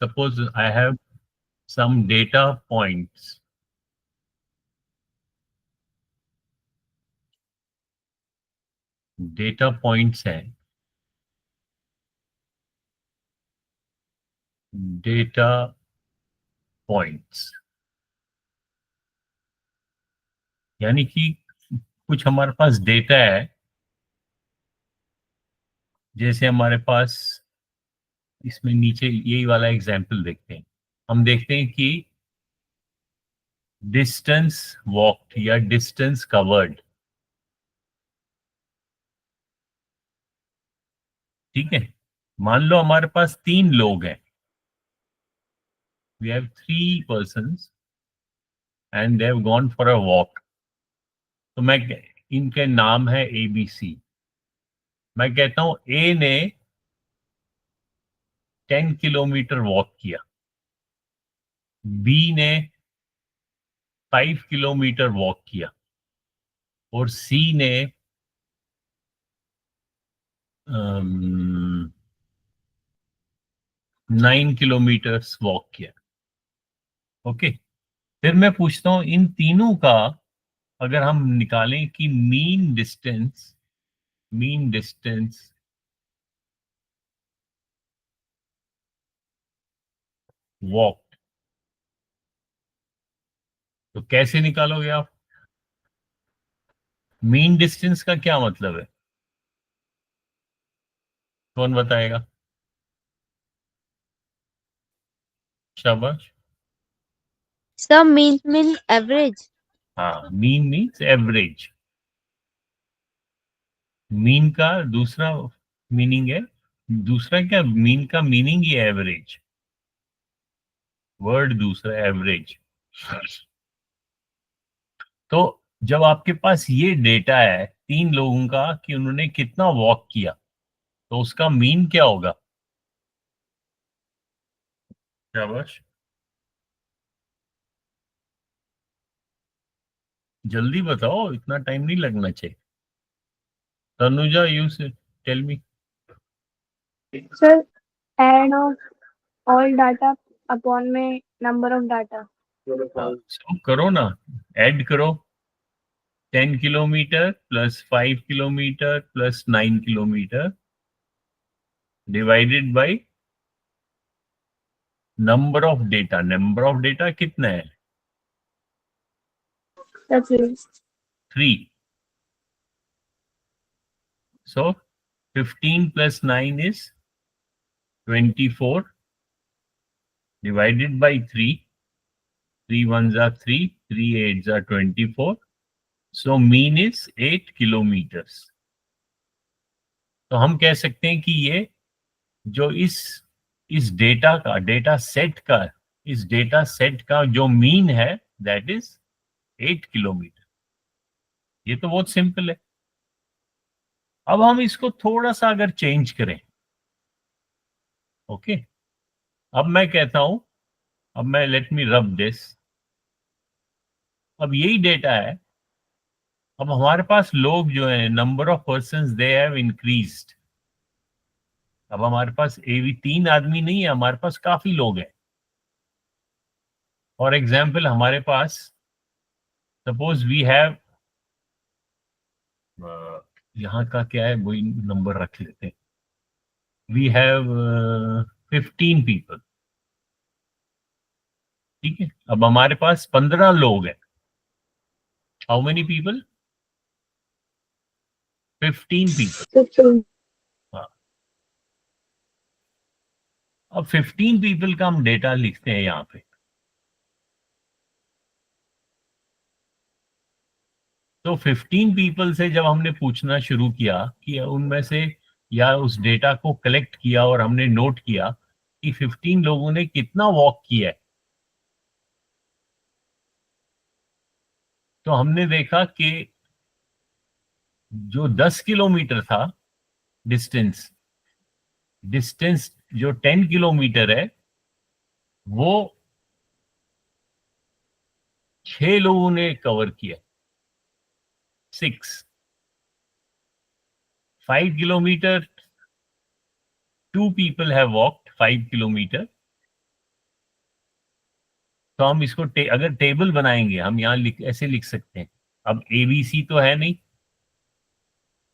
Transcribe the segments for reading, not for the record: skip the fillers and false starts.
suppose I have some data points. Data points हैं, data points यानी कि कुछ हमारे पास डेटा है, जैसे हमारे पास इसमें नीचे यही वाला एग्जांपल देखते हैं। हम देखते हैं कि डिस्टेंस वॉक्ड या डिस्टेंस कवर्ड, ठीक है। मान लो हमारे पास 3 लोग हैं, we have 3 persons and they have gone for a walk. तो मैं इनके नाम है ABC। मैं कहता हूं ए ने 10 किलोमीटर वॉक किया, बी ने 5 किलोमीटर वॉक किया और सी ने 9 किलोमीटर वॉक किया। ओके, फिर मैं पूछता हूं इन तीनों का अगर हम निकालें कि मीन डिस्टेंस वॉक, तो कैसे निकालोगे आप? मीन डिस्टेंस का क्या मतलब है, कौन बताएगा? शाबाश। Sir, mean average. हाँ, मीन मीन्स एवरेज। मीन का दूसरा मीनिंग है, दूसरा क्या, मीन का मीनिंग ही एवरेज, वर्ड दूसरा एवरेज। तो जब आपके पास ये डेटा है 3 लोगों का कि उन्होंने कितना वॉक किया, तो उसका मीन क्या होगा? शाबाश, जल्दी बताओ, इतना टाइम नहीं लगना चाहिए। Tanuja, you say tell me. Sir, add of all data upon my number of data. So करो ना, ऐड करो। 10 kilometre plus 5 kilometre plus 9 kilometre divided by number of data. Number of data कितना है? That's it. 3। So 15 plus 9 is 24 divided by 3. 3 ones are 3, 3 eights are 24. So mean is 8 kilometers. तो हम कह सकते हैं कि ये जो इस डेटा सेट का जो मीन है दैट इज 8 किलोमीटर। ये तो बहुत सिंपल है। अब हम इसको थोड़ा सा अगर चेंज करें, ओके, अब मैं कहता हूं, अब मैं लेट मी रब दिस। अब यही डेटा है, अब हमारे पास लोग जो है number of persons they have increased. अब हमारे पास एवी 3 आदमी नहीं है, हमारे पास काफी लोग हैं। फॉर एग्जाम्पल हमारे पास सपोज वी हैव, यहाँ का क्या है वही नंबर रख लेते हैं, वी हैव 15 पीपल, ठीक है। अब हमारे पास 15 लोग हैं। How many people? 15 पीपल। 15. हाँ, अब 15 पीपल का हम डेटा लिखते हैं यहाँ पे। तो 15 पीपल से जब हमने पूछना शुरू किया कि उनमें से, या उस डेटा को कलेक्ट किया और हमने नोट किया कि 15 लोगों ने कितना वॉक किया है, तो हमने देखा कि जो 10 किलोमीटर था डिस्टेंस जो 10 किलोमीटर है वो 6 लोगों ने कवर किया। 6। 5 kilometre 2 people have walked 5 kilometer तो हम इसको अगर टेबल बनाएंगे हम यहाँ ऐसे लिख सकते हैं। अब ABC तो है नहीं,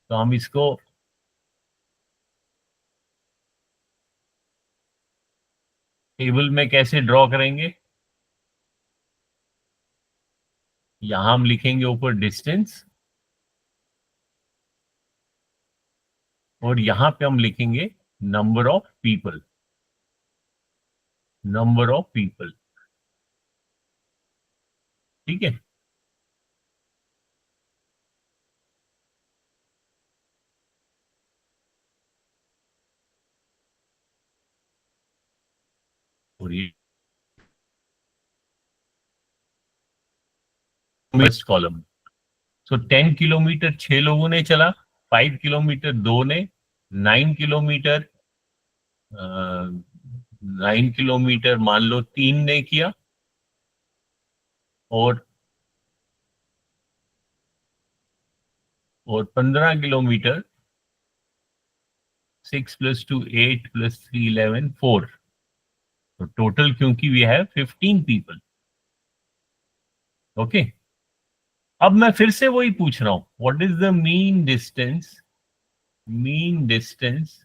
तो हम इसको टेबल में कैसे ड्रॉ करेंगे? यहां हम लिखेंगे ऊपर डिस्टेंस, और यहां पे हम लिखेंगे number of people, number of people. ठीक है, और ये फर्स्ट कॉलम। सो 10 किलोमीटर 6 लोगों ने चला, 5 किलोमीटर 2 ने, 9 किलोमीटर 9 किलोमीटर मान लो 3 ने किया, और 15 किलोमीटर 6 + 2 8 + 3 11 4। तो टोटल क्योंकि वी हैव 15 पीपल। ओके, अब मैं फिर से वही पूछ रहा हूं, what is the mean distance, mean distance,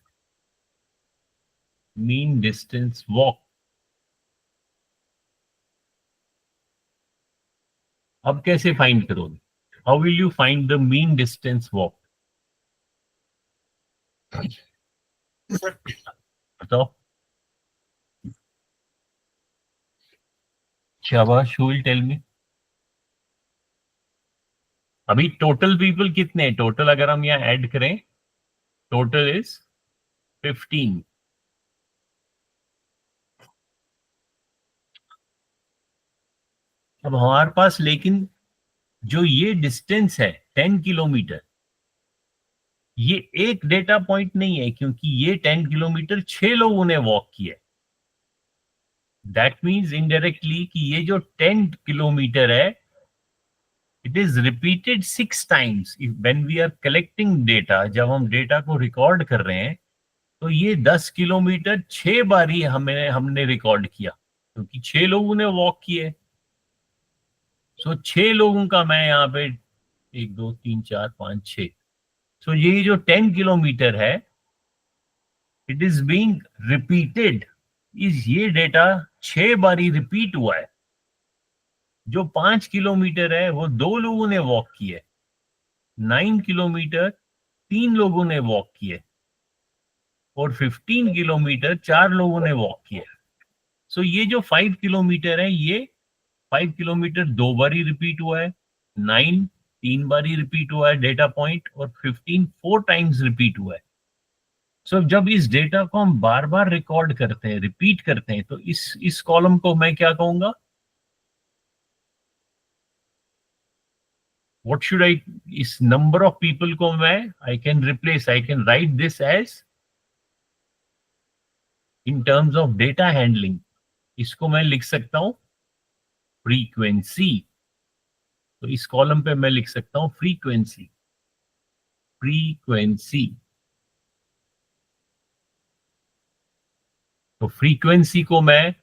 mean distance walk. अब कैसे फाइंड करोगे? How will you find the mean distance walk? बताओ, शाबाश, who will tell me? अभी टोटल पीपल कितने हैं? टोटल अगर हम यहाँ ऐड करें, टोटल इज 15। अब हमारे पास लेकिन जो ये डिस्टेंस है 10 किलोमीटर, ये एक डेटा पॉइंट नहीं है, क्योंकि ये 10 किलोमीटर 6 लोगों ने वॉक किया। दैट मीन्स इनडायरेक्टली कि ये जो 10 किलोमीटर है, it is repeated 6 times. When we are collecting data, जब हम डेटा को रिकॉर्ड कर रहे हैं, तो ये 10 किलोमीटर 6 बार ही हमने रिकॉर्ड किया, क्योंकि 6 लोगों ने वॉक किए। सो 6 लोगों का मैं यहाँ पे 1 2 3 4 5 6, सो ये जो 10 किलोमीटर है, इट इज बीइंग रिपीटेड। ये डेटा 6 बार ही रिपीट हुआ है। जो 5 किलोमीटर है वो 2 लोगों ने वॉक किए, 9 किलोमीटर 3 लोगों ने वॉक किए, और 15 किलोमीटर 4 लोगों ने वॉक किए। सो ये जो 5 किलोमीटर है, ये 5 किलोमीटर 2 बार ही रिपीट हुआ है, 9 3 बार ही रिपीट हुआ है डेटा पॉइंट, और 15 4 टाइम्स रिपीट हुआ है। सो जब इस डेटा को हम बार बार रिकॉर्ड करते हैं, रिपीट करते हैं, तो इस कॉलम को मैं क्या कहूंगा? व्हाट शुड आई, इस नंबर ऑफ पीपल को मैं I can replace, I can write this as, in terms of data handling, इसको मैं लिख सकता हूं फ्रीक्वेंसी। तो इस कॉलम पे मैं लिख सकता हूं फ्रीक्वेंसी, फ्रीक्वेंसी। तो फ्रीक्वेंसी को मैं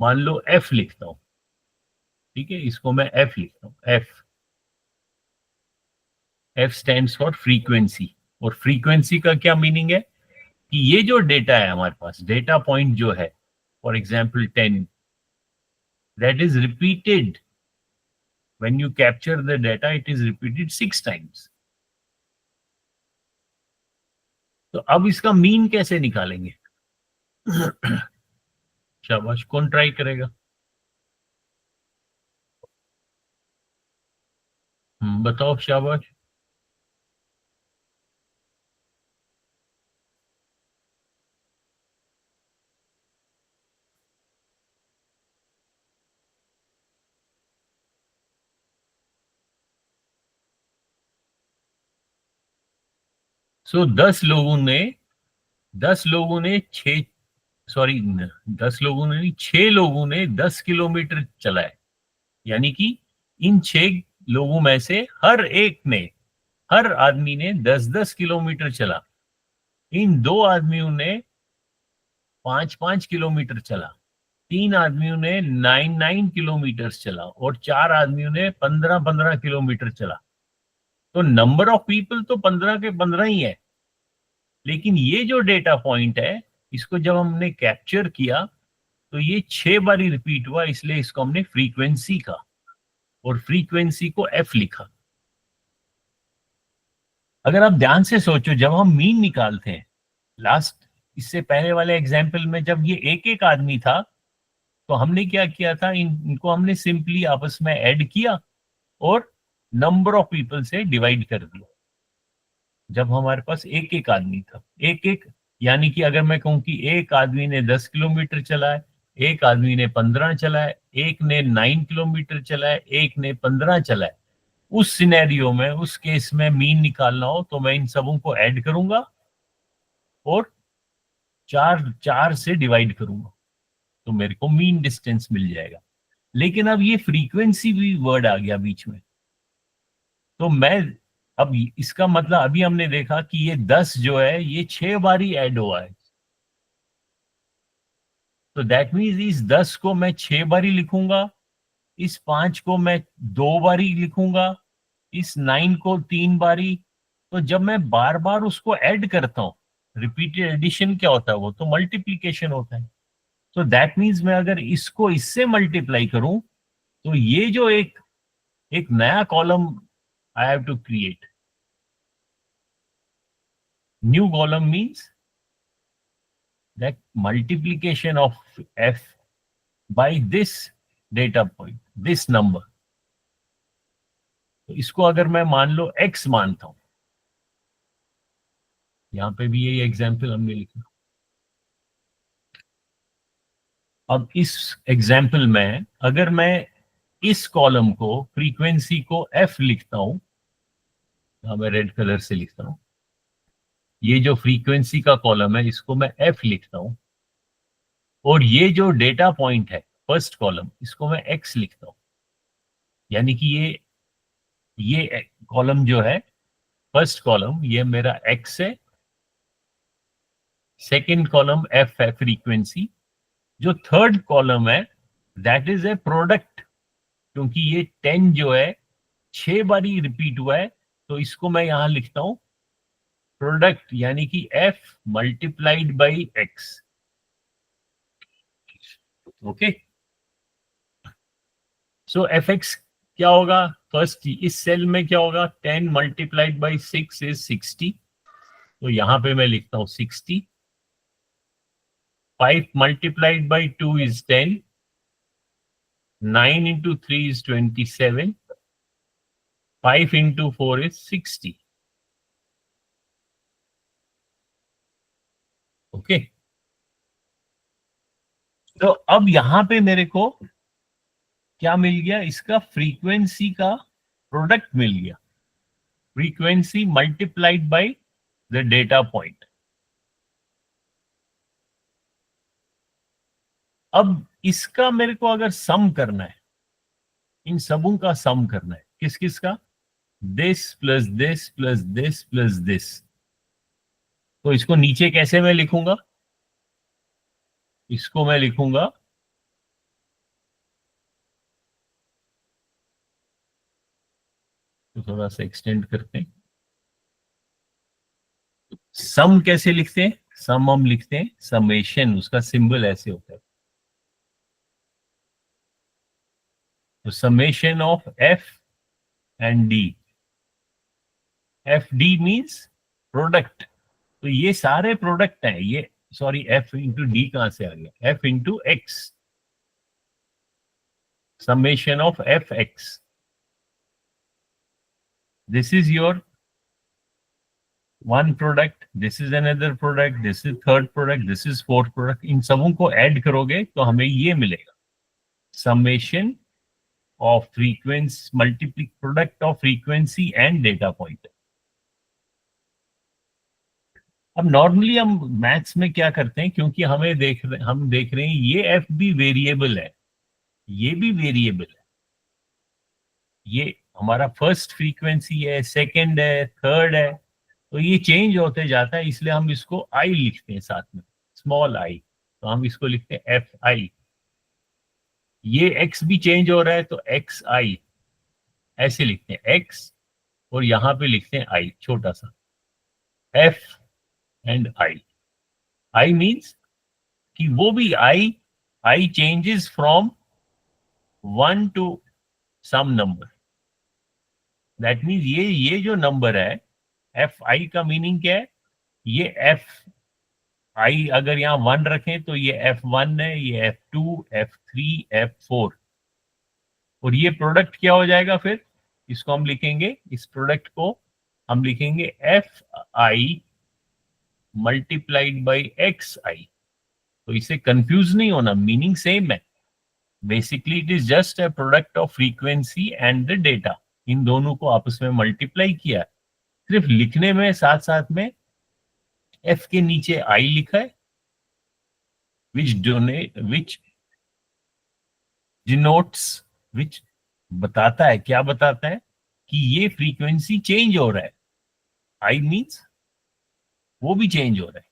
मान लो एफ लिखता हूं। ठीक है, इसको मैं एफ लिखता हूं, F, F stands for frequency. और फ्रीक्वेंसी का क्या मीनिंग है कि ये जो डेटा है हमारे पास, डेटा पॉइंट जो है, for example 10, that is repeated. When you capture the data, it is repeated 6 times. तो अब इसका मीन कैसे निकालेंगे? शाबाश, कौन ट्राई करेगा? बताओ, शाबाश। सो 10 लोगों ने 6, सॉरी 10 लोगों ने नहीं, 6 लोगों ने 10 किलोमीटर चला है। यानी कि इन 6 लोगों में से हर आदमी ने 10-10 किलोमीटर चला। इन 2 आदमियों ने 5-5 किलोमीटर चला। 3 आदमियों ने 9 किलोमीटर चला और 4 आदमियों ने 15 किलोमीटर चला, तो नंबर ऑफ पीपल तो 15 के 15 ही है, लेकिन ये जो डेटा पॉइंट है इसको जब हमने कैप्चर किया तो ये 6 बारी रिपीट हुआ, इसलिए इसको हमने फ्रीक्वेंसी कहा और फ्रीक्वेंसी को एफ लिखा। अगर आप ध्यान से सोचो, जब हम मीन निकालते हैं, लास्ट इससे पहले वाले एग्जाम्पल में जब ये एक एक आदमी था तो हमने क्या किया था, इनको हमने सिंपली आपस में ऐड किया और नंबर ऑफ पीपल से डिवाइड कर दिया। जब हमारे पास एक एक आदमी था, एक एक, यानी कि अगर मैं कहूं कि एक आदमी ने 10 किलोमीटर चला है, एक आदमी ने 15 चला है, एक ने 9 किलोमीटर चला है, एक ने 15 चला है, उस सिनेरियो में, उस केस में मीन निकालना हो तो मैं इन सबों को ऐड करूंगा और चार से डिवाइड करूंगा तो मेरे को मीन डिस्टेंस मिल जाएगा। लेकिन अब ये फ्रीक्वेंसी भी वर्ड आ गया बीच में, तो मैं अब इसका मतलब अभी हमने देखा कि ये 10 जो है ये 6 बारी ऐड हुआ है, तो दैट मीन्स इस 10 को मैं 6 बारी लिखूंगा, इस 5 को मैं 2 बारी लिखूंगा, इस 9 को 3 बारी। तो जब मैं बार बार उसको ऐड करता हूं, रिपीटेड एडिशन क्या होता है, वो तो मल्टीप्लीकेशन होता है। तो दैट मीन्स मैं अगर इसको इससे मल्टीप्लाई करूं तो ये जो एक नया column I have to create. New column means that multiplication of f by this data point, this number। तो इसको अगर मैं मान लो x मानता हूं, यहां पे भी यही एग्जाम्पल हमने लिखा। अब इस एग्जाम्पल में अगर मैं इस कॉलम को, फ्रीक्वेंसी को f लिखता हूं, यहां मैं रेड कलर से लिखता हूं, ये जो फ्रीक्वेंसी का कॉलम है इसको मैं f लिखता हूं, और ये जो डेटा पॉइंट है फर्स्ट कॉलम, इसको मैं x लिखता हूं। यानी कि ये कॉलम जो है, फर्स्ट कॉलम, ये मेरा x है, सेकेंड कॉलम f है फ्रीक्वेंसी, जो थर्ड कॉलम है दैट इज ए प्रोडक्ट, क्योंकि ये 10 जो है 6 बारी रिपीट हुआ है, तो इसको मैं यहां लिखता हूं प्रोडक्ट, यानी कि f multiplied by x। Okay, so fx क्या होगा, फर्स्ट इस सेल में क्या होगा, 10 मल्टीप्लाइड बाई 6 इज 60, तो यहां पे मैं लिखता हूं 60। 5 multiplied by 2 is 10. 9 into 3 is 27. 5 into 4 is 60. Okay, तो अब यहां पे मेरे को क्या मिल गया, इसका फ्रीक्वेंसी का प्रोडक्ट मिल गया, frequency multiplied by the data point. अब इसका मेरे को अगर सम करना है, इन सबों का सम करना है, किस किस का, this plus this plus this plus this, तो इसको नीचे कैसे मैं लिखूंगा, इसको मैं लिखूंगा तो थोड़ा सा एक्सटेंड करते हैं। सम कैसे लिखते हैं, सम हम लिखते हैं समेशन, उसका सिंबल ऐसे होता है, तो summation of F and D, F D means product, तो ये सारे प्रोडक्ट हैं, ये सॉरी एफ इंटू डी कहां से आ गया, F into x, summation of F x, this is your one product, this is another product, this is third product, this is fourth product। इन सबों को ऐड करोगे तो हमें ये मिलेगा, summation of frequency, multiple product of frequency and data point। अब normally हम maths में क्या करते हैं, क्योंकि हम देख रहे हैं ये एफ भी वेरिएबल है, ये भी वेरिएबल है, ये हमारा फर्स्ट फ्रीक्वेंसी है, सेकंड है, थर्ड है, तो ये चेंज होते जाता है, इसलिए हम इसको आई लिखते हैं साथ में, स्मॉल आई, तो हम इसको लिखते हैं एफ आई। ये x भी चेंज हो रहा है तो xi ऐसे लिखते हैं, x और यहां पे लिखते हैं i छोटा सा, f एंड i मीन्स कि वो भी i changes from 1 to some number. That means ये जो नंबर है fi का मीनिंग क्या है, ये fi अगर यहाँ 1 रखें तो ये f1 है, ये f2, f3, f4 और ये प्रोडक्ट क्या हो जाएगा फिर, इसको हम लिखेंगे, इस प्रोडक्ट को हम लिखेंगे fi मल्टीप्लाइड बाई xi। तो इसे कंफ्यूज नहीं होना, मीनिंग सेम है। Basically it is just a product of frequency and the data, इन दोनों को आपस में मल्टीप्लाई किया है, सिर्फ लिखने में साथ साथ में f के नीचे i लिखा है, which denotes, which बताता है, क्या बताता है कि ये फ्रीक्वेंसी चेंज हो रहा है, i मीन्स वो भी चेंज हो रहा है,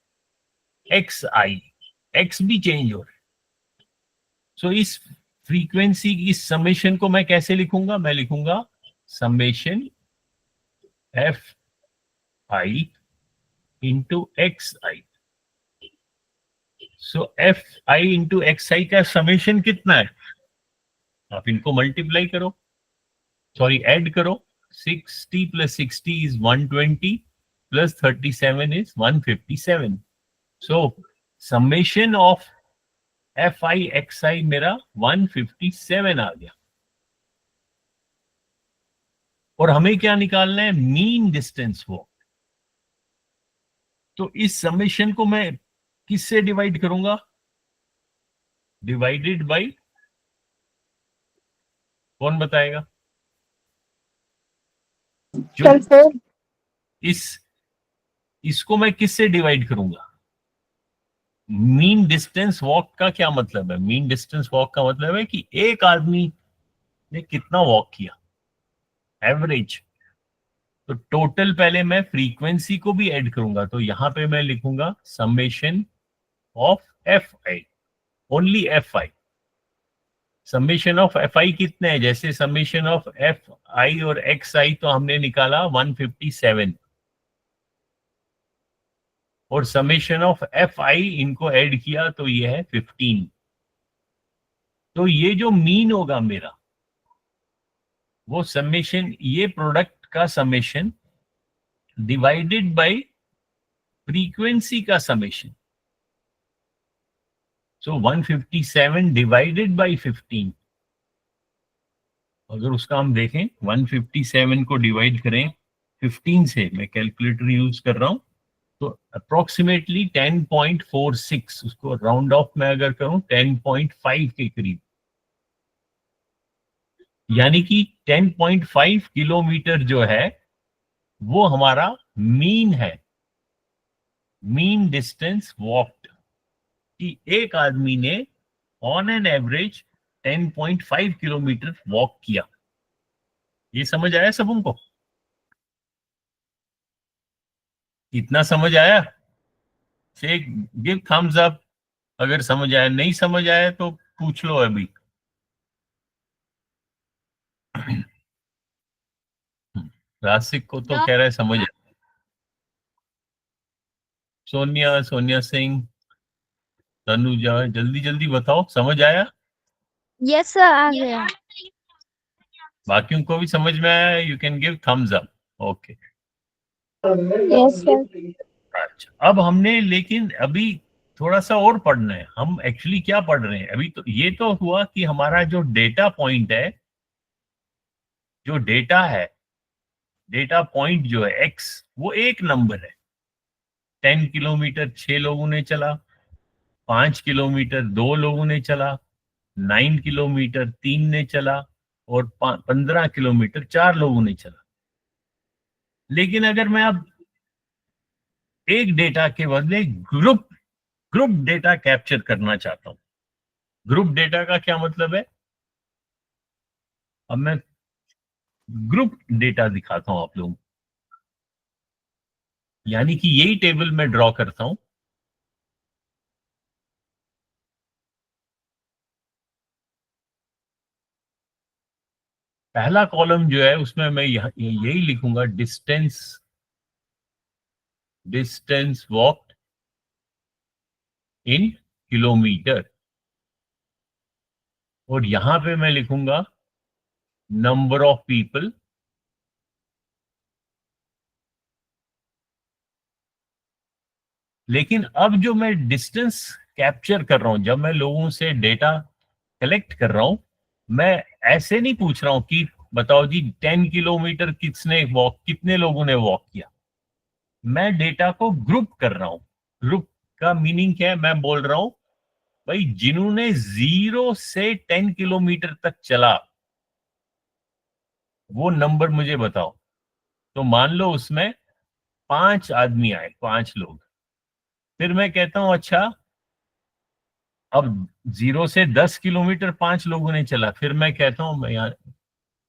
x भी चेंज हो रहा है। सो इस फ्रीक्वेंसी की इस समेशन को मैं कैसे लिखूंगा, मैं लिखूंगा summation f i into x i. So f i into x i का समेशन कितना है, आप इनको मल्टीप्लाई करो, सॉरी ऐड करो, 60 plus 60 is 120 plus 37 is 157। So summation of f i x i मेरा 157 आ गया। और हमें क्या निकालना है, मीन डिस्टेंस वॉक। तो इस समेशन को मैं किससे डिवाइड करूंगा, डिवाइडेड बाय, कौन बताएगा, जो सर इसको मैं किससे डिवाइड करूंगा, मीन डिस्टेंस वॉक का क्या मतलब है, मीन डिस्टेंस वॉक का मतलब है कि एक आदमी ने कितना वॉक किया, एवरेज। तो टोटल पहले मैं फ्रीक्वेंसी को भी ऐड करूंगा, तो यहां पे मैं लिखूंगा summation of f I, only F I. Summation of f आई कितने हैं, जैसे समेशन ऑफ एफ आई और एक्स आई तो हमने निकाला 157 और समेशन ऑफ एफ आई इनको ऐड किया तो ये है 15। तो ये जो मीन होगा मेरा वो समेशन, ये प्रोडक्ट का समेशन डिवाइडेड बाय फ्रीक्वेंसी का समेशन। सो 157 डिवाइडेड बाय 15, अगर उसका हम देखें 157 को डिवाइड करें 15 से, मैं कैलकुलेटर यूज कर रहा हूं, तो अप्रोक्सीमेटली 10.46, उसको राउंड ऑफ में अगर करूं 10.5 के करीब, यानी कि 10.5 किलोमीटर जो है वो हमारा मीन है, मीन डिस्टेंस वॉक्ड, कि एक आदमी ने on an average 10.5 kilometre walk किया। ये समझ आया सबको, इतना समझ आया, से गिव थम्स अप अगर समझ आया, नहीं समझ आया तो पूछ लो अभी। रासिक को तो कह रहा है समझ आया। सोनिया सिंह, तनुजा, जल्दी जल्दी बताओ, समझ आया, यस सर आ गया। बाकियों को भी समझ में आया, you can give Thums up. Okay, yes sir. अच्छा अब हमने, लेकिन अभी थोड़ा सा और पढ़ना है, हम एक्चुअली क्या पढ़ रहे हैं अभी, तो ये तो हुआ कि हमारा जो डेटा पॉइंट है, जो डेटा है, डेटा पॉइंट जो है एक्स, वो एक नंबर है। 10 किलोमीटर 6 लोगों ने चला, 5 किलोमीटर 2 लोगों ने चला, 9 किलोमीटर 3 ने चला और 15 किलोमीटर 4 लोगों ने चला। लेकिन अगर मैं अब एक डेटा के बदले ग्रुप डेटा कैप्चर करना चाहता हूं, ग्रुप डेटा का क्या मतलब है, अब मैं ग्रुप डेटा दिखाता हूं आप लोगों को, यानी कि यही टेबल मैं ड्रॉ करता हूं, पहला कॉलम जो है उसमें मैं यही लिखूंगा, डिस्टेंस वॉक्ड इन किलोमीटर, और यहां पे मैं लिखूंगा नंबर ऑफ पीपल लेकिन अब जो मैं डिस्टेंस कैप्चर कर रहा हूं, जब मैं लोगों से डेटा कलेक्ट कर रहा हूं, मैं ऐसे नहीं पूछ रहा हूं कि बताओ जी 10 किलोमीटर कितने लोगों ने वॉक किया। मैं डेटा को ग्रुप कर रहा हूं। ग्रुप का मीनिंग क्या है? मैं बोल रहा हूं भाई जिन्होंने 0 से 10 किलोमीटर तक चला वो नंबर मुझे बताओ। तो मान लो उसमें 5 आदमी आए, 5 लोग। फिर मैं कहता हूं अच्छा अब 0 से 10 किलोमीटर 5 लोगों ने चला, फिर मैं कहता हूं यार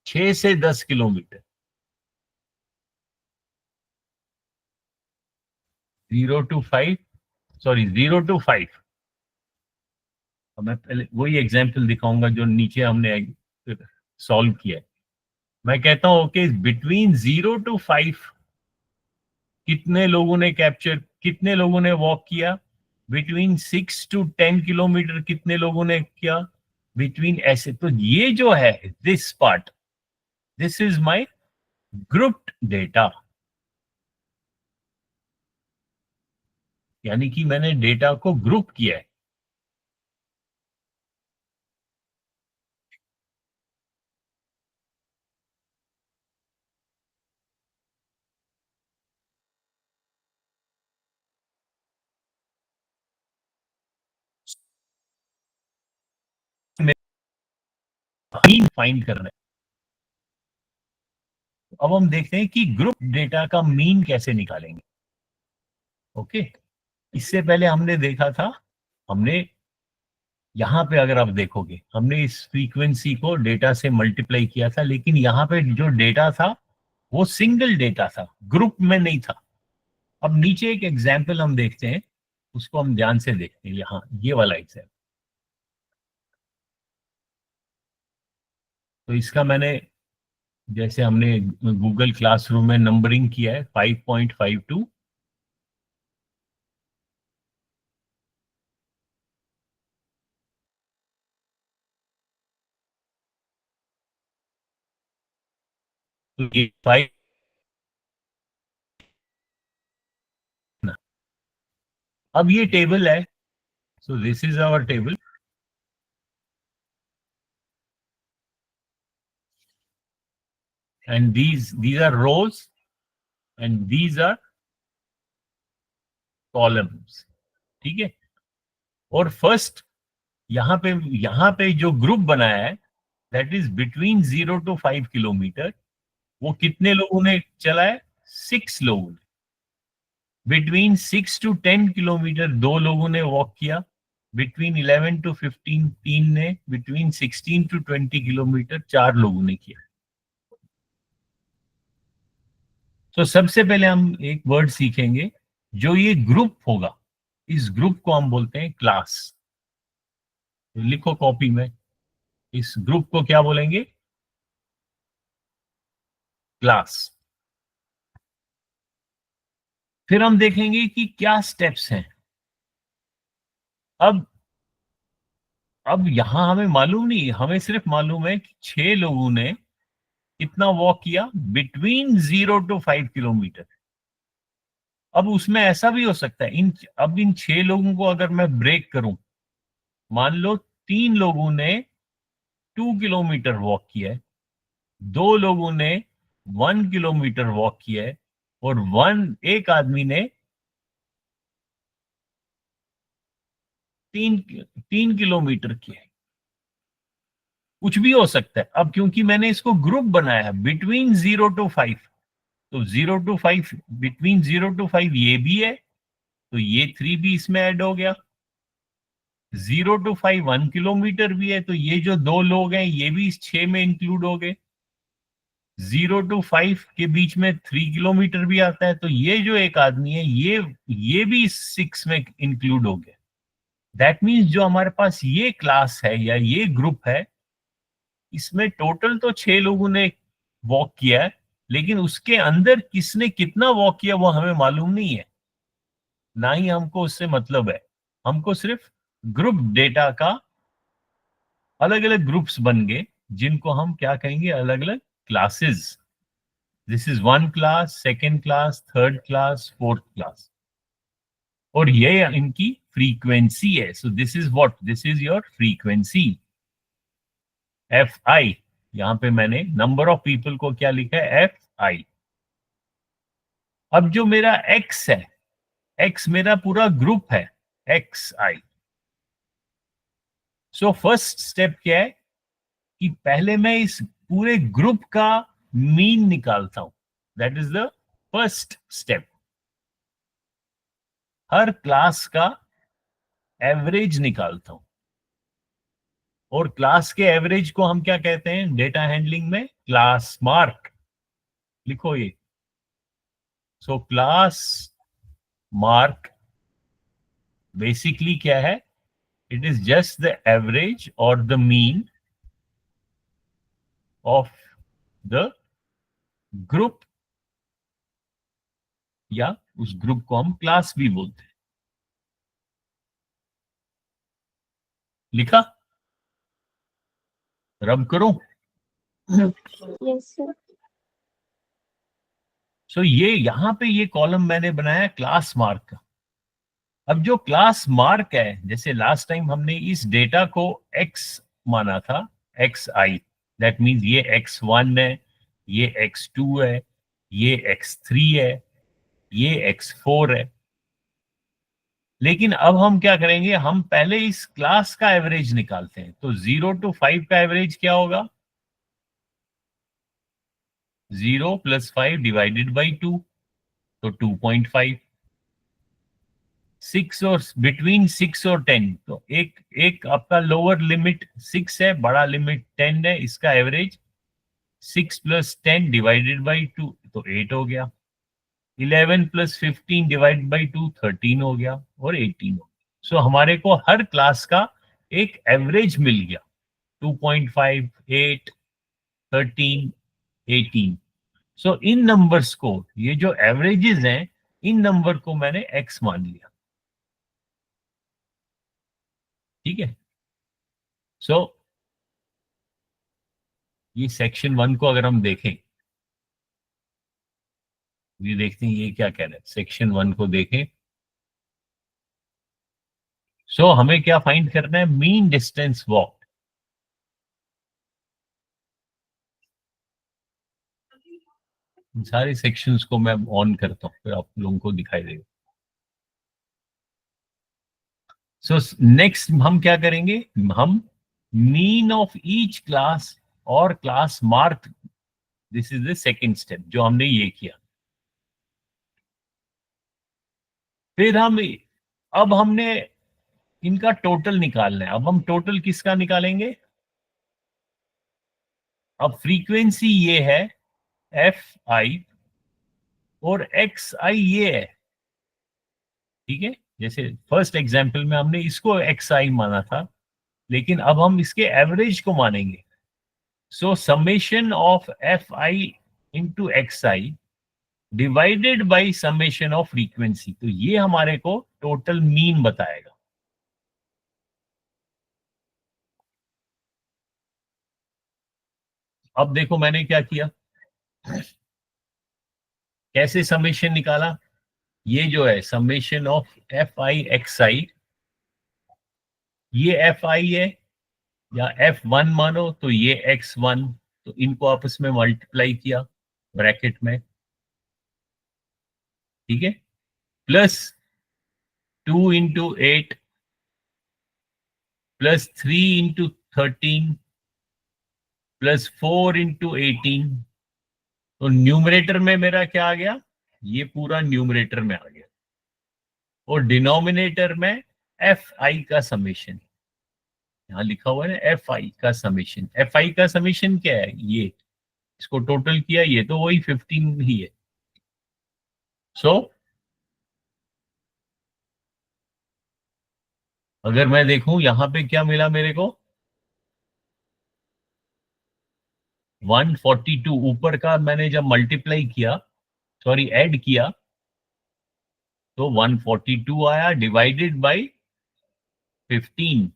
6 से 10 किलोमीटर, 0 to 5, सॉरी 0 to 5। मैं पहले वही एग्जांपल दिखाऊंगा जो नीचे हमने सॉल्व किया है। मैं कहता हूं ओके बिटवीन 0 to 5 कितने लोगों ने वॉक किया, बिटवीन 6 to 10 किलोमीटर कितने लोगों ने किया, बिटवीन ऐसे। तो ये जो है this part, this is my grouped data, यानी कि मैंने डेटा को ग्रुप किया है। मीन फाइंड करना है। अब हम देखते हैं कि ग्रुप डेटा का मीन कैसे निकालेंगे। ओके, इससे पहले हमने देखा था, हमने यहां पे अगर आप देखोगे हमने इस फ्रीक्वेंसी को डेटा से मल्टीप्लाई किया था, लेकिन यहां पे जो डेटा था वो सिंगल डेटा था, ग्रुप में नहीं था। अब नीचे एक एग्जाम्पल हम देखते हैं, उसको हम ध्यान से देखते हैं। यहाँ ये वाला एग्जाम्पल, तो इसका मैंने जैसे हमने गूगल क्लासरूम में नंबरिंग किया है 5.52, तो ये 5। अब ये टेबल है, so this is our table, and these are rows and these are columns. ठीक है, और फर्स्ट यहां पे जो ग्रुप बनाया है that is between 0 to 5 kilometre, वो कितने लोगों ने चला है? 6 लोगों ने। बिटवीन 6 to 10 किलोमीटर 2 लोगों ने वॉक किया, बिटवीन 11 to 15 3 ने, बिटवीन 16 to 20 किलोमीटर 4 लोगों ने किया। तो सबसे पहले हम एक वर्ड सीखेंगे, जो ये ग्रुप होगा इस ग्रुप को हम बोलते हैं क्लास। लिखो कॉपी में, इस ग्रुप को क्या बोलेंगे? क्लास। फिर हम देखेंगे कि क्या स्टेप्स हैं। अब यहां हमें मालूम नहीं, हमें सिर्फ मालूम है कि 6 लोगों ने कितना वॉक किया, बिटवीन 0 to 5 किलोमीटर। अब उसमें ऐसा भी हो सकता है इन 6 लोगों को अगर मैं ब्रेक करूं, मान लो 3 लोगों ने 2 किलोमीटर वॉक किया है, 2 लोगों ने 1 किलोमीटर वॉक किया है, और एक आदमी ने 3 किलोमीटर किया है। कुछ भी हो सकता है। अब क्योंकि मैंने इसको ग्रुप बनाया बिटवीन 0 to 5, तो 0 to 5, बिटवीन 0 to 5 ये भी है, तो ये 3 भी इसमें ऐड हो गया। 0 to 5 1 किलोमीटर भी है, तो ये जो 2 लोग हैं ये भी इस 6 में इंक्लूड हो गए। 0 to 5 के बीच में 3 किलोमीटर भी आता है, तो ये जो एक आदमी है ये भी इस 6 में इंक्लूड हो गया। दैट मीन्स जो हमारे पास ये क्लास है या ये ग्रुप है, इसमें टोटल तो 6 लोगों ने वॉक किया है, लेकिन उसके अंदर किसने कितना वॉक किया वो हमें मालूम नहीं है, ना ही हमको उससे मतलब है। हमको सिर्फ ग्रुप डेटा का अलग अलग ग्रुप्स बन गए, जिनको हम क्या कहेंगे, अलग अलग classes. This is 1 class, 2nd class, 3rd class, 4th class, और ये इनकी फ्रीक्वेंसी है। So this is what, this is your frequency F I. यहां पे मैंने नंबर ऑफ पीपल को क्या लिखा है, एफ आई। अब जो मेरा एक्स है, एक्स मेरा पूरा ग्रुप है, x i. So first step क्या है कि पहले मैं इस पूरे ग्रुप का मीन निकालता हूं। That is the first step. Her class का एवरेज निकालता हूं, और क्लास के एवरेज को हम क्या कहते हैं डेटा हैंडलिंग में, क्लास मार्क। लिखो ये। सो क्लास मार्क बेसिकली क्या है, it is just the average और the mean of the group, या उस ग्रुप को हम क्लास भी बोलते हैं। लिखा? रब करो। Yes, sir. सो ये यहां पे ये कॉलम मैंने बनाया क्लास मार्क का। अब जो क्लास मार्क है, जैसे लास्ट टाइम हमने इस डेटा को x माना था, एक्स आई, दैट मीन्स ये x1 है, ये x2 है, ये x3 है, ये x4 है। लेकिन अब हम क्या करेंगे, हम पहले इस क्लास का एवरेज निकालते हैं। तो 0 to 5 का एवरेज क्या होगा, 0 + 5 डिवाइडेड बाई 2, तो 2.5। 6 और बिटवीन 6 और 10, तो एक एक आपका लोअर लिमिट 6 है, बड़ा लिमिट 10 है, इसका एवरेज 6 + 10 डिवाइडेड बाई 2, तो 8 हो गया। 11 + 15 डिवाइड बाई 2, 13 हो गया, और 18 हो गया। सो हमारे को हर क्लास का एक एवरेज मिल गया, 2.5, 8, 13, 18। सो इन नंबर्स को, ये जो एवरेजेस हैं, इन नंबर को मैंने एक्स मान लिया। ठीक है। सो ये सेक्शन 1 को अगर हम देखें, ये देखते हैं ये क्या कह रहा है। सेक्शन 1 को देखें। सो हमें क्या फाइंड करना है, मीन डिस्टेंस वॉक। सारे सेक्शंस को मैं ऑन करता हूं, फिर आप लोगों को दिखाई देगा। सो नेक्स्ट हम क्या करेंगे, हम मीन ऑफ ईच क्लास और class mark, this is the second step जो हमने ये किया। फिर हम, अब हमने इनका टोटल निकालना है। अब हम टोटल किसका निकालेंगे, अब फ्रीक्वेंसी ये है एफ आई, और एक्स आई ये है। ठीक है, जैसे फर्स्ट एग्जांपल में हमने इसको एक्स आई माना था, लेकिन अब हम इसके एवरेज को मानेंगे। सो summation of f i into x I divided by summation of frequency, तो ये हमारे को टोटल मीन बताएगा। अब देखो मैंने क्या किया, कैसे समेशन निकाला। ये जो है summation of f i x i, ये एफ आई है, या F1 मानो तो ये x1, तो इनको आपस में मल्टीप्लाई किया ब्रैकेट में। ठीक है, plus 2 into 8 plus 3 into 13 plus 4 into 18, तो न्यूमरेटर में मेरा क्या आ गया, ये पूरा न्यूमरेटर में आ गया, और डिनोमिनेटर में एफ आई का समेशन। यहां लिखा हुआ है ना एफ आई का समेशन। एफ आई का समेशन क्या है, ये इसको टोटल किया, ये तो वही 15 ही है। सो अगर मैं देखूं यहां पे क्या मिला मेरे को, 142 ऊपर का मैंने जब मल्टीप्लाई किया, सॉरी ऐड किया, तो 142 आया divided by 15।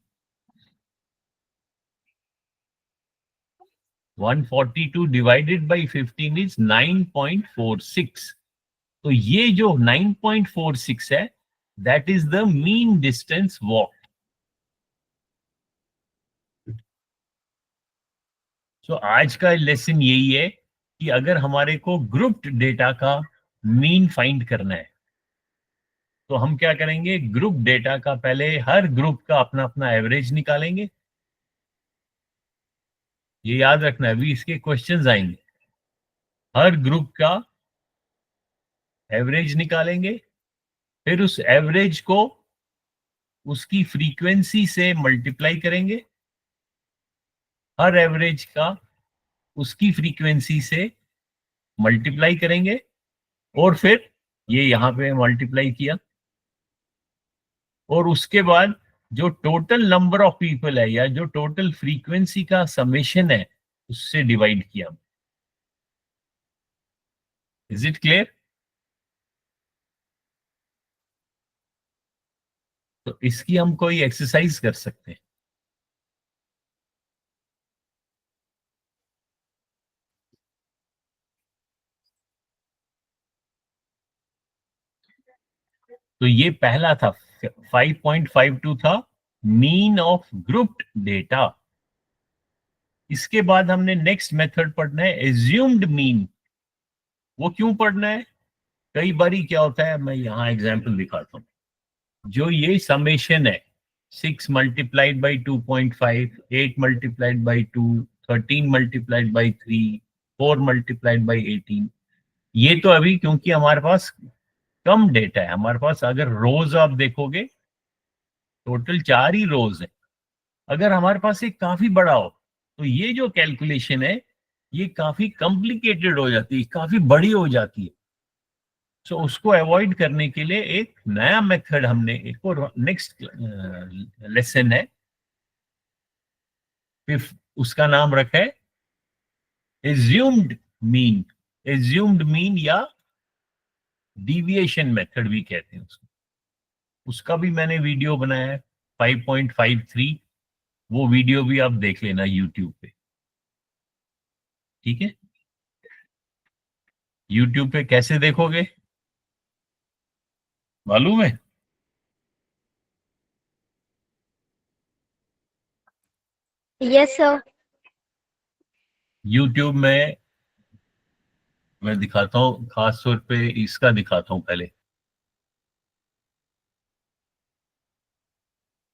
142 divided by 15 is 9.46। तो ये जो 9.46 है, that is the mean distance walk. तो आज का लेसन यही है कि अगर हमारे को ग्रुप्ड डेटा का मीन फाइंड करना है, तो हम क्या करेंगे, ग्रुप डेटा का पहले हर ग्रुप का अपना अपना एवरेज निकालेंगे। ये याद रखना है, अभी इसके क्वेश्चंस आएंगे। हर ग्रुप का एवरेज निकालेंगे, फिर उस एवरेज को उसकी फ्रीक्वेंसी से मल्टीप्लाई करेंगे, हर एवरेज का उसकी फ्रीक्वेंसी से मल्टीप्लाई करेंगे, और फिर ये यहां पे मल्टीप्लाई किया, और उसके बाद जो टोटल नंबर ऑफ पीपल है या जो टोटल फ्रीक्वेंसी का समेशन है उससे डिवाइड किया। Is it clear? तो इसकी हम कोई एक्सरसाइज कर सकते हैं। तो ये पहला था, 5.52 था मीन ऑफ ग्रुप्ड डेटा। इसके बाद हमने नेक्स्ट मेथड पढ़ना है एज्यूम्ड मीन। वो क्यों पढ़ना है? कई बारी क्या होता है, मैं यहां एग्जांपल दिखाता हूं। जो ये समेशन है 6 multiplied by 2.5, 8 multiplied by 2, 13 multiplied by 3, 4 multiplied by 18, ये तो अभी क्योंकि हमारे पास कम डेटा है, हमारे पास अगर रोज आप देखोगे टोटल 4 ही रोज है। अगर हमारे पास एक काफी बड़ा हो तो ये जो कैलकुलेशन है ये काफी कॉम्प्लिकेटेड हो जाती है, काफी बड़ी हो जाती है। सो उसको अवॉइड करने के लिए एक नया मेथड हमने, एक और नेक्स्ट लेसन है, फिर उसका नाम रखा है एज्यूम्ड मीन। एज्यूम्ड मीन या डिविएशन मेथड भी कहते हैं उसको। उसका भी मैंने वीडियो बनाया है 5.53, वो वीडियो भी आप देख लेना यूट्यूब पे, ठीक है? यूट्यूब पे कैसे देखोगे मालूम है? Yes, sir. यूट्यूब में मैं दिखाता हूँ, खास तौर पे इसका दिखाता हूँ पहले।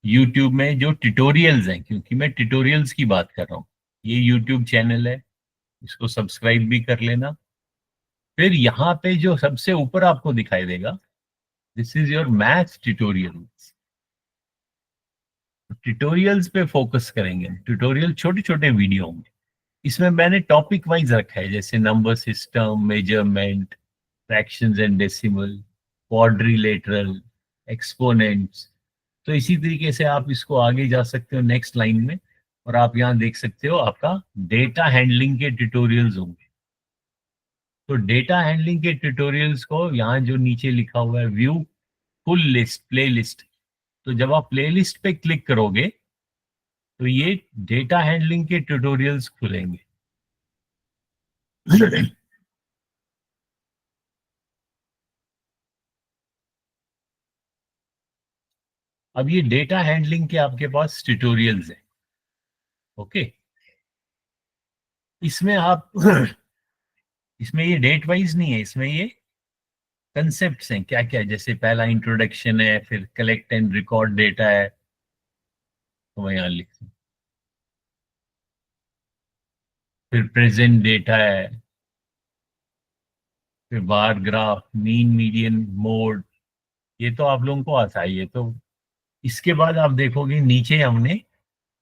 यूट्यूब में जो ट्यूटोरियल्स हैं, क्योंकि मैं ट्यूटोरियल्स की बात कर रहा हूँ, ये यूट्यूब चैनल है, इसको सब्सक्राइब भी कर लेना। फिर यहाँ पे जो सबसे ऊपर आपको दिखाई देगा, this is your math tutorials. Tutorials पे फोकस करेंगे। ट्यूटोरियल छोटे छोटे वीडियो होंगे, इसमें मैंने टॉपिक वाइज रखा है, जैसे number system, measurement, fractions and decimal, quadrilateral, exponents. तो इसी तरीके से आप इसको आगे जा सकते हो नेक्स्ट लाइन में, और आप यहाँ देख सकते हो आपका डेटा हैंडलिंग के ट्यूटोरियल्स होंगे। तो डेटा हैंडलिंग के ट्यूटोरियल्स को यहाँ जो नीचे लिखा हुआ है view full list, play list, तो जब आप प्ले लिस्ट पे क्लिक करोगे तो ये डेटा हैंडलिंग के ट्यूटोरियल्स खुलेंगे। अब ये डेटा हैंडलिंग के आपके पास ट्यूटोरियल्स हैं, ओके? इसमें आप इसमें ये डेट वाइज नहीं है, इसमें ये कंसेप्ट्स हैं क्या क्या, जैसे पहला इंट्रोडक्शन है, फिर कलेक्ट एंड रिकॉर्ड डेटा है, तो मैं यहाँ लिख दूं। फिर प्रेजेंट डेटा है, फिर bar graph, mean median mode, ये तो आप लोगों को आता है ये तो। इसके बाद आप देखोगे नीचे हमने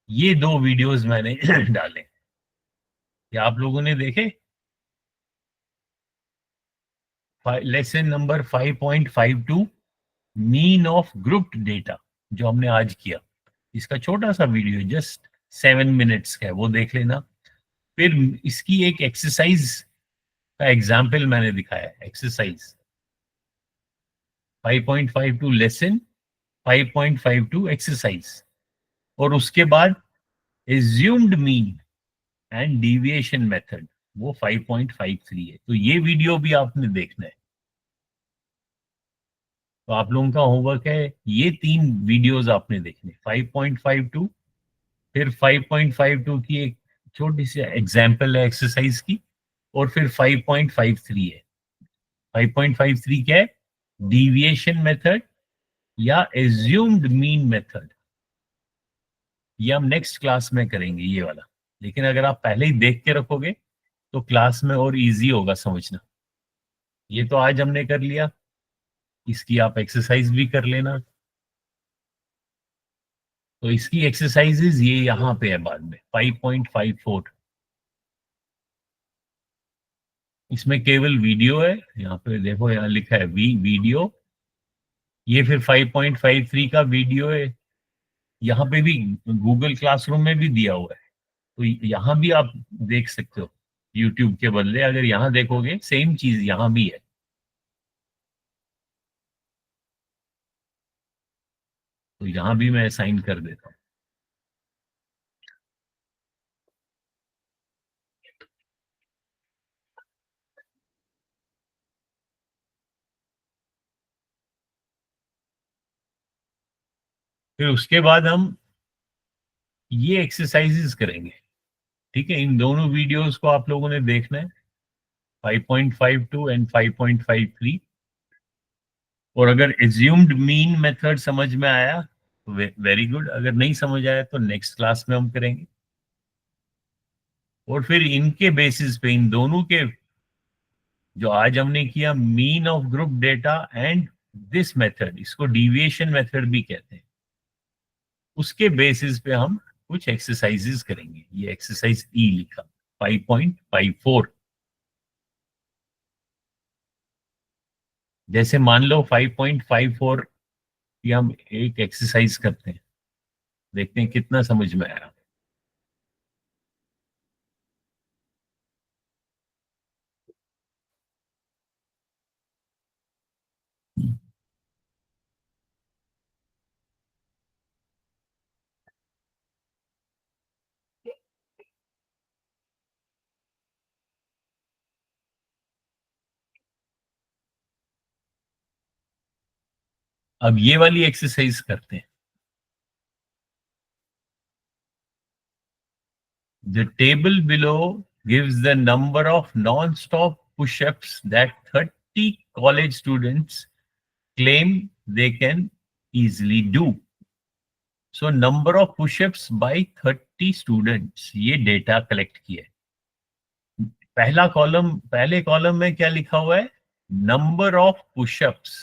ये 2 वीडियोस मैंने डाले, ये आप लोगों ने देखे। Lesson number 5.52 mean of grouped data, जो हमने आज किया, इसका छोटा सा वीडियो जस्ट 7 मिनट्स का है, वो देख लेना। फिर इसकी एक एक्सरसाइज का एग्जाम्पल मैंने दिखाया है, एक्सरसाइज 5.52 लेसन, 5.52 एक्सरसाइज, और उसके बाद assumed mean and deviation method, वो 5.53 है। तो ये वीडियो भी आपने देखना है। तो आप लोगों का होमवर्क है, ये 3 वीडियोस आपने देखने, 5.52, फिर 5.52 की एक छोटी सी एग्जाम्पल है एक्सरसाइज की, और फिर 5.53 है। 5.53 क्या है? डिविएशन मेथड या एज्यूम्ड मीन मेथड। ये हम नेक्स्ट क्लास में करेंगे ये वाला, लेकिन अगर आप पहले ही देख के रखोगे तो क्लास में और इजी होगा समझना। ये तो आज हमने कर लिया, इसकी आप एक्सरसाइज भी कर लेना। तो इसकी एक्सरसाइजेज ये यहाँ पे है बाद में 5.54। इसमें केवल वीडियो है, यहाँ पे देखो, यहाँ लिखा है वीडियो। ये फिर 5.53 का वीडियो है। यहाँ पे भी गूगल क्लासरूम में भी दिया हुआ है, तो यहाँ भी आप देख सकते हो। यूट्यूब के बदले अगर यहाँ देखोगे सेम चीज यहाँ भी है। तो यहाँ भी मैं असाइन कर देता हूँ। फिर उसके बाद हम ये एक्सरसाइजेस करेंगे। ठीक है, इन दोनों वीडियोस को आप लोगों ने देखना है, 5.52 एंड 5.53। और अगर एज्यूम्ड मीन मेथड समझ में आया तो वेरी गुड, अगर नहीं समझ आया तो नेक्स्ट क्लास में हम करेंगे। और फिर इनके बेसिस पे, इन दोनों के, जो आज हमने किया mean of group data and this method, इसको डिविएशन मेथड भी कहते हैं, उसके बेसिस पे हम कुछ एक्सरसाइजेस करेंगे। ये एक्सरसाइज ई लिखा 5.54। जैसे मान लो 5.54 की हम एक एक्सरसाइज करते हैं, देखते हैं कितना समझ में आया। अब ये वाली एक्सरसाइज करते हैं। The table below gives the number of non-stop push-ups that 30 college students claim they can easily do. So number of push-ups by 30 students, ये डेटा कलेक्ट किया है। पहले कॉलम में क्या लिखा हुआ है? नंबर ऑफ पुशअप्स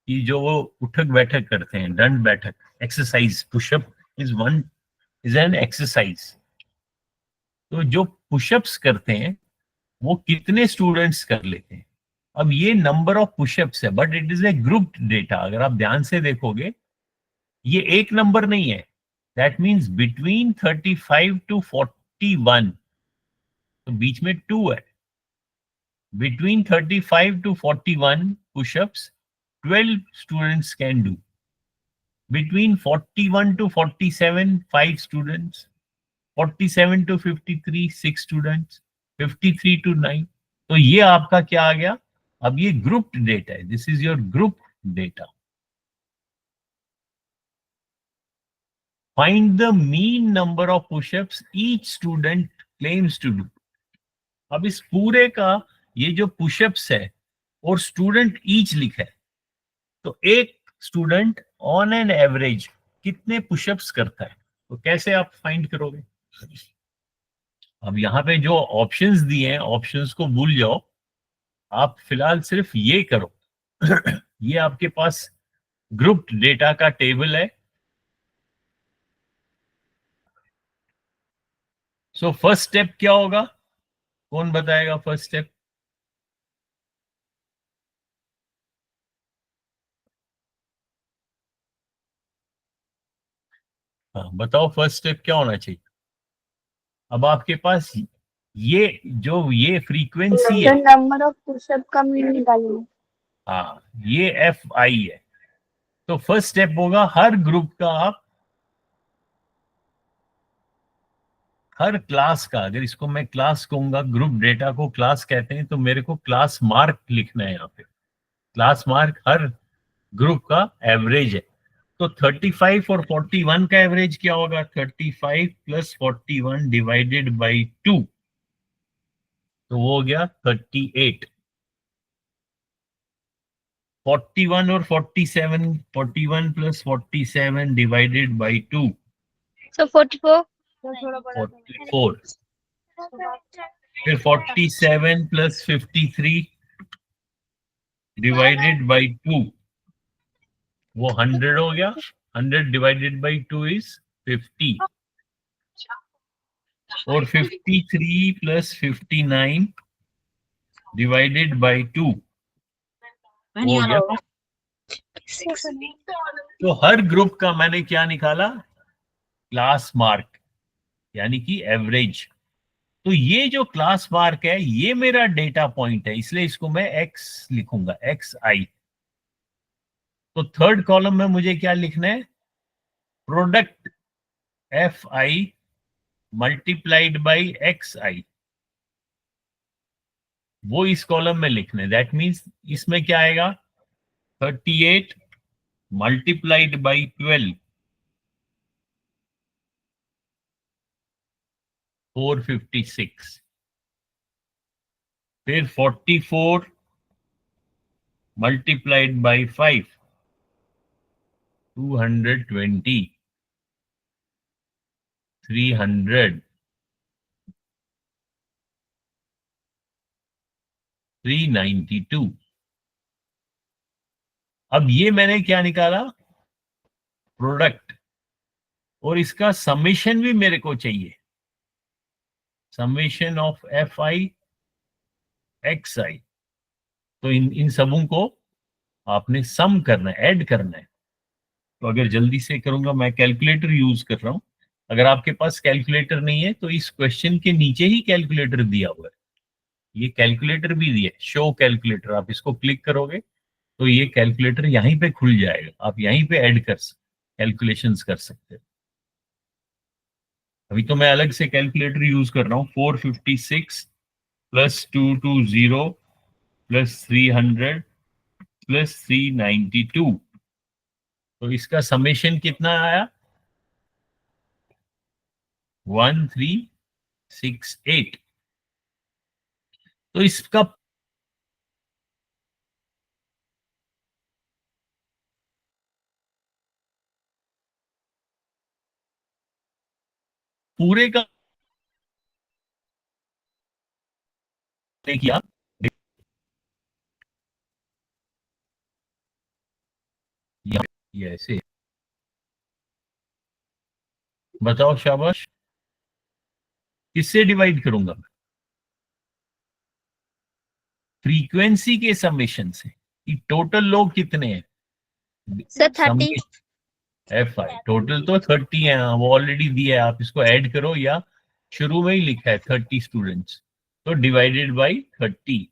की, जो वो उठक बैठक करते हैं, दंड बैठक, exercise. Pushup is an exercise. तो जो पुशअप्स करते हैं वो कितने स्टूडेंट्स कर लेते हैं। अब ये नंबर ऑफ पुशअप्स है, but it is a group data. अगर आप ध्यान से देखोगे ये एक नंबर नहीं है। दैट मीन्स बिटवीन 35 टू 41, तो बीच में 2 है। Between 35 to 41 pushups 12 students can do. Between 41 to 47 5 students, 47 to 53 6 students, 53 to 9। तो ये आपका क्या आ गया? अब ये ग्रुप डेटा है, this is your group data. Find the mean number of pushups each student claims to do. अब इस पूरे का ये जो पुशअप्स है और स्टूडेंट ईच लिखा है, तो एक स्टूडेंट ऑन एन एवरेज कितने पुशअप्स करता है, तो कैसे आप फाइंड करोगे? अब यहाँ पे जो ऑप्शंस दिए हैं, ऑप्शंस को भूल जाओ, आप फिलहाल सिर्फ ये करो। ये आपके पास ग्रुप डेटा का टेबल है। सो फर्स्ट स्टेप क्या होगा? कौन बताएगा फर्स्ट स्टेप? हाँ बताओ, फर्स्ट स्टेप क्या होना चाहिए? अब आपके पास ये जो ये फ्रीक्वेंसी है, सर नंबर ऑफ पुशअप का मीन निकालिए। हाँ ये एफ आई है। तो फर्स्ट स्टेप होगा हर ग्रुप का आप, हर क्लास का, अगर इसको मैं क्लास कहूंगा, ग्रुप डेटा को क्लास कहते हैं, तो मेरे को क्लास मार्क लिखना है यहाँ पे। क्लास मार्क हर ग्रुप का एवरेज है। तो 35 और 41 का एवरेज क्या होगा? 35 प्लस 41 डिवाइडेड बाई 2, तो वो हो गया 38। 41 और 47, 41 plus 47 divided by 2, So 44. Sir थोड़ा बड़ा 44। फिर 47 प्लस 53 डिवाइडेड बाई 2, वो 100 हो गया। 100 डिवाइडेड बाई 2 इज 50। और 53 प्लस 59 डिवाइडेड बाई 2 हो गया। तो हर ग्रुप का मैंने क्या निकाला? क्लास मार्क, यानी कि एवरेज। तो ये जो क्लास मार्क है ये मेरा डेटा पॉइंट है, इसलिए इसको मैं एक्स लिखूंगा, एक्स आई। तो थर्ड कॉलम में मुझे क्या लिखना है? Product f i multiplied by x i, वो इस कॉलम में लिखना है। दैट मीन्स इसमें क्या आएगा? 38 मल्टीप्लाइड बाई 12, 456। फिर 44 मल्टीप्लाइड बाई 5, 220, 300, 392। अब ये मैंने क्या निकाला? प्रोडक्ट। और इसका समेशन भी मेरे को चाहिए, summation of f i x i. तो इन सबों को आपने सम करना है, ऐड करना है। तो अगर जल्दी से करूंगा, मैं कैलकुलेटर यूज कर रहा हूं। अगर आपके पास कैलकुलेटर नहीं है तो इस क्वेश्चन के नीचे ही कैलकुलेटर दिया हुआ है, ये कैलकुलेटर भी दिया है, शो कैलकुलेटर। आप इसको क्लिक करोगे तो ये कैलकुलेटर यहीं पे खुल जाएगा, आप यहीं पे ऐड कर कैलकुलेशंस कर सकते हैं। अभी तो मैं अलग से कैलकुलेटर यूज कर रहा हूँ। 456 प्लस 220 प्लस 300 प्लस 392, तो इसका समेशन कितना आया? 1368। तो इसका पूरे का किया, ये ऐसे। बताओ शाबाश, किससे डिवाइड करूंगा? फ्रीक्वेंसी के समेशन से, कि टोटल लोग कितने हैं। Sir 30. एफ आई टोटल तो 30 है, वो ऑलरेडी दिया है, आप इसको ऐड करो, या शुरू में ही लिखा है 30 स्टूडेंट्स, तो डिवाइडेड बाई 30।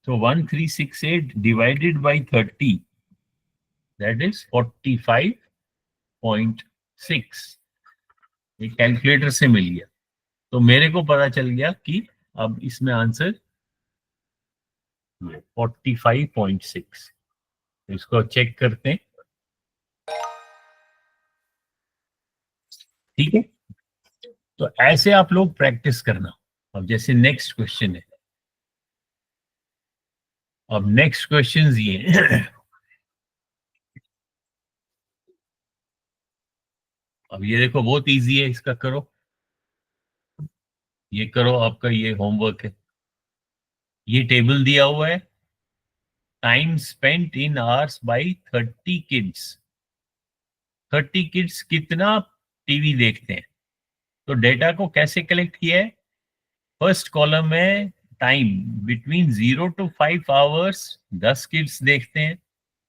तो 1368 डिवाइडेड बाई 30, दैट इज 45.6। ये कैलकुलेटर से मिल गया। तो मेरे को पता चल गया कि अब इसमें आंसर 45.6। इसको चेक करते हैं, ठीक है। तो ऐसे आप लोग प्रैक्टिस करना। अब जैसे नेक्स्ट क्वेश्चन है, अब नेक्स्ट क्वेश्चन ये अब ये देखो, बहुत इजी है, इसका करो, ये करो, आपका ये होमवर्क है। ये टेबल दिया हुआ है, time spent in hours bye 30 kids. 30 kids कितना टीवी देखते हैं? तो डेटा को कैसे कलेक्ट किया है? फर्स्ट कॉलम में time between 0 to 5 hours 10 kids देखते हैं,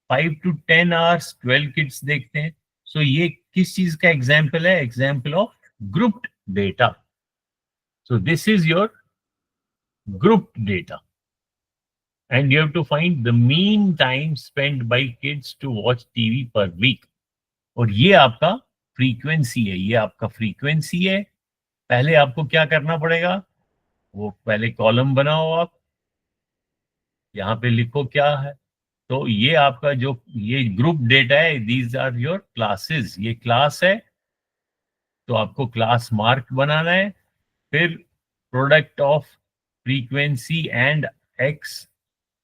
5 to 10 आवर्स 12 किड्स देखते हैं। सो ये किस चीज का एग्जाम्पल है? Example of grouped data. So this is your group data. And you have to find the mean time spent by kids to watch TV per week. और ये आपका फ्रीक्वेंसी है, ये आपका फ्रीक्वेंसी है. पहले आपको क्या करना पड़ेगा, वो पहले कॉलम बनाओ, आप यहाँ पे लिखो क्या है. तो ये आपका जो ये ग्रुप डेटा है, दीज आर योर क्लासेस, ये क्लास है. तो आपको क्लास मार्क बनाना है. फिर product of frequency and x,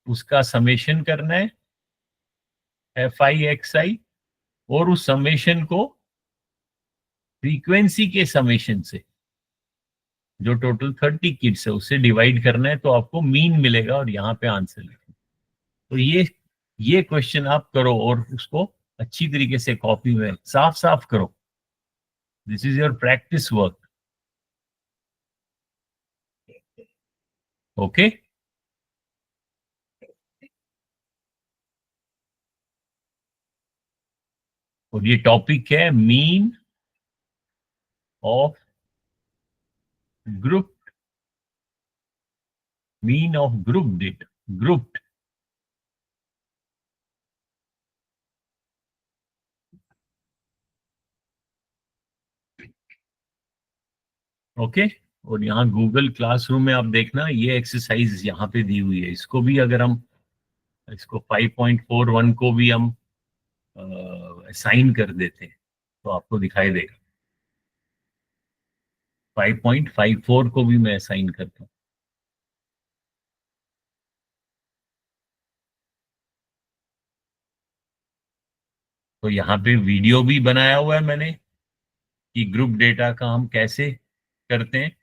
उसका समेशन करना है, FI/XI, और उस समेशन को फ्रीक्वेंसी के समेशन से, जो टोटल 30 किड्स है, उससे डिवाइड करना है. तो आपको मीन मिलेगा और यहाँ पे आंसर लिखो. तो ये क्वेश्चन आप करो और उसको अच्छी तरीके से कॉपी में साफ साफ करो. This is your practice work. Okay. और ये टॉपिक है mean of group, mean of group data, grouped. Okay. और यहाँ गूगल क्लासरूम में आप देखना, ये एक्सरसाइज यहाँ पे दी हुई है. इसको भी अगर हम इसको 5.41 को भी हम असाइन कर देते हैं तो आपको दिखाई देगा. 5.54 को भी मैं असाइन करता हूँ. तो यहाँ पे वीडियो भी बनाया हुआ है मैंने कि ग्रुप डेटा का हम कैसे करते हैं.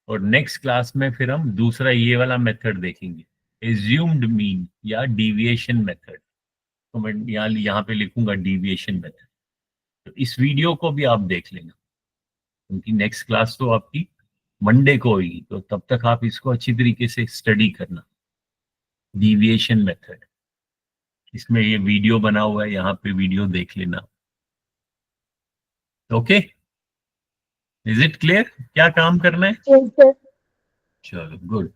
और नेक्स्ट क्लास में फिर हम दूसरा ये वाला मेथड देखेंगे, एज्यूम्ड मीन या डिविएशन मेथड. तो मैं यहाँ पे लिखूंगा डिविएशन मेथड. तो इस वीडियो को भी आप देख लेना, क्योंकि नेक्स्ट क्लास तो आपकी मंडे को होगी. तो तब तक आप इसको अच्छी तरीके से स्टडी करना, डिविएशन मेथड. इसमें ये वीडियो बना हुआ है, यहाँ पे वीडियो देख लेना. ओके. इज इट क्लियर क्या काम करना है? Yes, sir. चलो गुड.